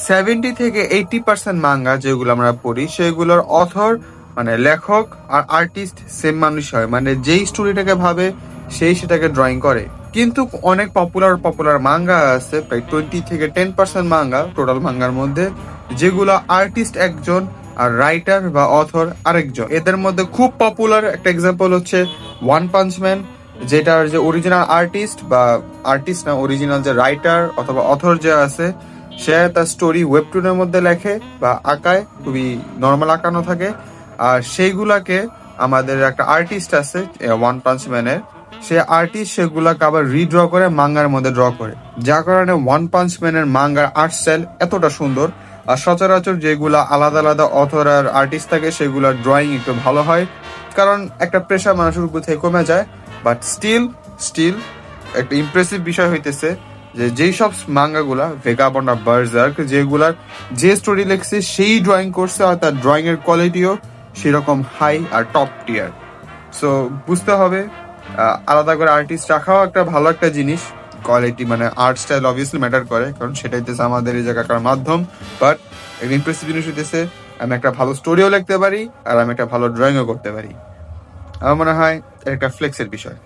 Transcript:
70 থেকে 80% মাঙ্গা যেগুলো আমরা পড়ি সেগুলোর অথর মানে লেখক আর আর্টিস্ট সেম মানুষ হয়, মানে যেই স্টোরিটাকে ভাবে সেই সেটাকে ড্রয়িং করে। কিন্তু অনেক পপুলার মাঙ্গা আছে, প্রায় 20 থেকে 10% মাঙ্গা টোটাল মাঙ্গার মধ্যে, যেগুলো আর্টিস্ট একজন আর রাইটার বা অথর আরেকজন। এদের মধ্যে খুব পপুলার একটা এক্সাম্পল হচ্ছে ওয়ান পাঞ্চ ম্যান, যেটার যে অরিজিনাল আর্টিস্ট বা আর্টিস্ট না, অরিজিনাল যে রাইটার অথবা অথর যে আছে, সে তার স্টোরি ওয়েবটুনের মধ্যে লেখে বা আঁকায়, খুবই নর্মাল আঁকানো থাকে। আর সেইগুলাকে আমাদের একটা আর্টিস্ট আছে ওয়ান পাঞ্চ ম্যানের, সে আর্টিস্ট সেগুলাকে আবার রিড্র করে মাঙ্গার মধ্যে ড্র করে, যার কারণে ওয়ান পাঞ্চ ম্যানের মাঙ্গার আর্ট স্টাইল এতটা সুন্দর। আর সচরাচর যেগুলা আলাদা আলাদা অথর আর আর্টিস্ট থাকে সেগুলোর ড্রয়িং একটু ভালো হয়, কারণ একটা প্রেশার মানুষের উপর থেকে কমে যায়। বাট স্টিল একটা ইমপ্রেসিভ বিষয় হইতেছে যে যেই সব মাঙ্গাগুলা ভেগাবন্ডা বার্জার্ক, যেগুলার যে স্টোরি লেখছে সেই ড্রয়িং করছে, আর তার ড্রয়িং এর কোয়ালিটিও সেরকম হাই আর টপ টিয়ার। সো বুঝতে হবে আলাদা করে আর্টিস্ট রাখাও একটা ভালো একটা জিনিস। কোয়ালিটি মানে আর্ট স্টাইল অবভিয়াসলি ম্যাটার করে, কারণ সেটা হইতেছে আমাদের এই জায়গাকার মাধ্যম। বাট একটা ইমপ্রেসিভ জিনিস হইতেছে আমি একটা ভালো স্টোরিও লিখতে পারি আর আমি একটা ভালো ড্রয়িংও করতে পারি। আমার মনে হয় এটা একটা ফ্লেক্সের বিষয়।